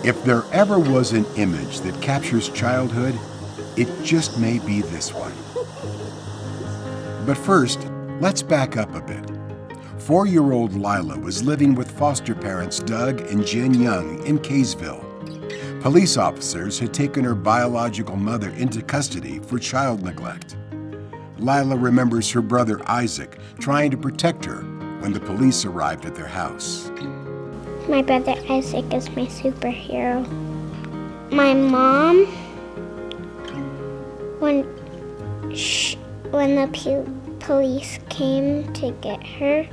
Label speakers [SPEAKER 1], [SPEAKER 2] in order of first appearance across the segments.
[SPEAKER 1] If there ever was an image that captures childhood, it just may be this one. But first, let's back up a bit. 4-year-old Lila was living with foster parents Doug and Jen Young in Kaysville. Police officers had taken her biological mother into custody for child neglect. Lila remembers her brother Isaac trying to protect her when the police arrived at their house.
[SPEAKER 2] My brother Isaac is my superhero. My mom, when the police came to get her,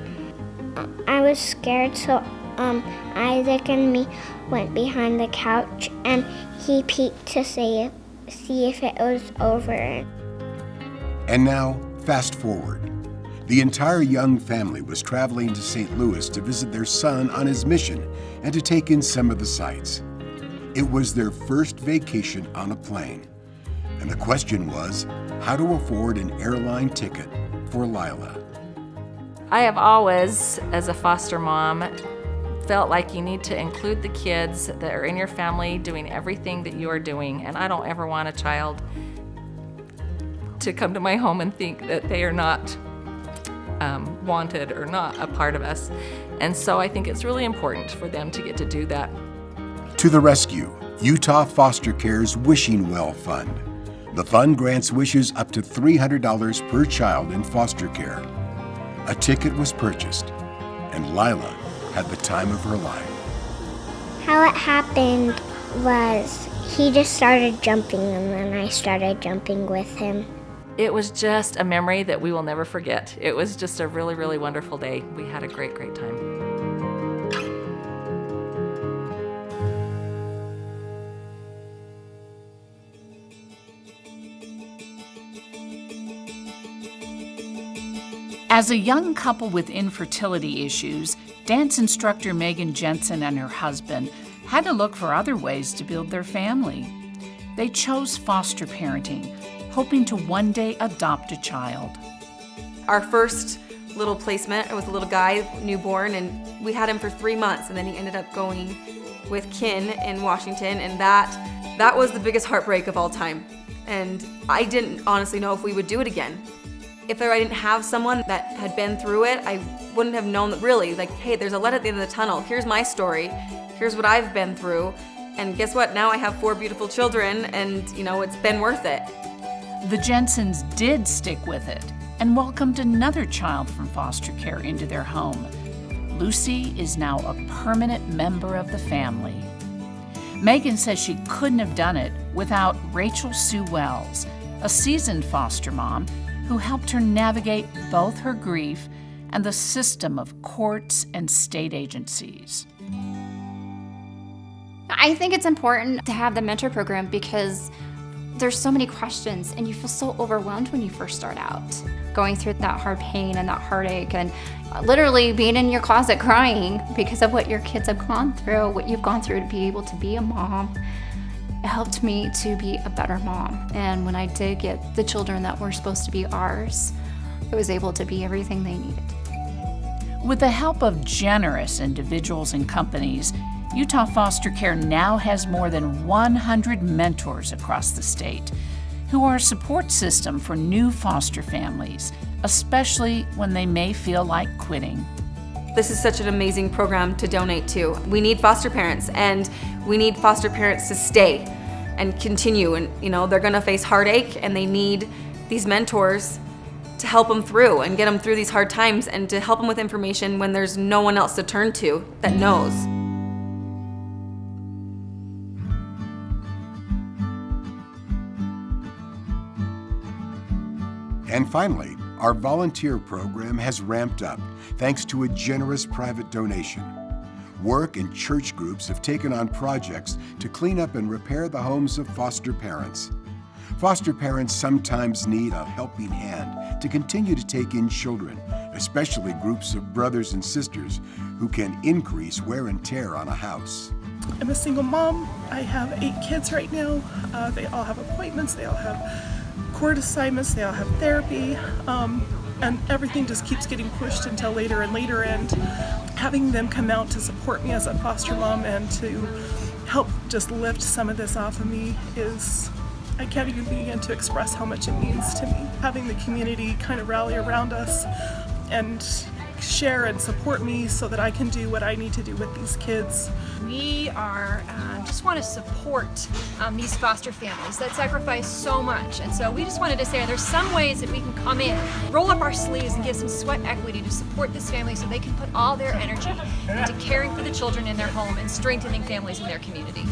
[SPEAKER 2] I was scared, so Isaac and me went behind the couch and he peeked to see if it was over.
[SPEAKER 1] And now, fast forward. The entire Young family was traveling to St. Louis to visit their son on his mission and to take in some of the sights. It was their first vacation on a plane. And the question was, how to afford an airline ticket for Lila.
[SPEAKER 3] I have always, as a foster mom, felt like you need to include the kids that are in your family doing everything that you are doing. And I don't ever want a child to come to my home and think that they are not wanted or not a part of us. And so I think it's really important for them to get to do that.
[SPEAKER 1] To the rescue, Utah Foster Care's Wishing Well Fund. The fund grants wishes up to $300 per child in foster care. A ticket was purchased, and Lila had the time of her life.
[SPEAKER 2] How it happened was he just started jumping and then I started jumping with him.
[SPEAKER 3] It was just a memory that we will never forget. It was just a really, really wonderful day. We had a great, great time.
[SPEAKER 4] As a young couple with infertility issues, dance instructor Megan Jensen and her husband had to look for other ways to build their family. They chose foster parenting, hoping to one day adopt a child.
[SPEAKER 5] Our first little placement was a little guy, newborn, and we had him for 3 months, and then he ended up going with kin in Washington, and that was the biggest heartbreak of all time. And I didn't honestly know if we would do it again. If I didn't have someone that had been through it, I wouldn't have known that really, like, hey, there's a light at the end of the tunnel. Here's my story. Here's what I've been through. And guess what? Now I have 4 beautiful children, and it's been worth it.
[SPEAKER 4] The Jensens did stick with it and welcomed another child from foster care into their home. Lucy is now a permanent member of the family. Megan says she couldn't have done it without Rachel Sue Wells, a seasoned foster mom who helped her navigate both her grief and the system of courts and state agencies.
[SPEAKER 6] I think it's important to have the mentor program because there's so many questions and you feel so overwhelmed when you first start out. Going through that hard pain and that heartache and literally being in your closet crying because of what your kids have gone through, what you've gone through to be able to be a mom. It helped me to be a better mom. And when I did get the children that were supposed to be ours, I was able to be everything they needed.
[SPEAKER 4] With the help of generous individuals and companies, Utah Foster Care now has more than 100 mentors across the state who are a support system for new foster families, especially when they may feel like quitting.
[SPEAKER 5] This is such an amazing program to donate to. We need foster parents, and we need foster parents to stay and continue. And they're gonna face heartache, and they need these mentors to help them through and get them through these hard times and to help them with information when there's no one else to turn to that knows.
[SPEAKER 1] And finally, our volunteer program has ramped up thanks to a generous private donation. Work and church groups have taken on projects to clean up and repair the homes of foster parents. Foster parents sometimes need a helping hand to continue to take in children, especially groups of brothers and sisters who can increase wear and tear on a house.
[SPEAKER 7] I'm a single mom. I have 8 kids right now. They all have appointments, they all have court assignments, they all have therapy, and everything just keeps getting pushed until later and later, and having them come out to support me as a foster mom and to help just lift some of this off of me is, I can't even begin to express how much it means to me. Having the community kind of rally around us and share and support me so that I can do what I need to do with these kids.
[SPEAKER 8] We are just want to support these foster families that sacrifice so much, and so we just wanted to say there's some ways that we can come in, roll up our sleeves, and give some sweat equity to support this family so they can put all their energy into caring for the children in their home and strengthening families in their community.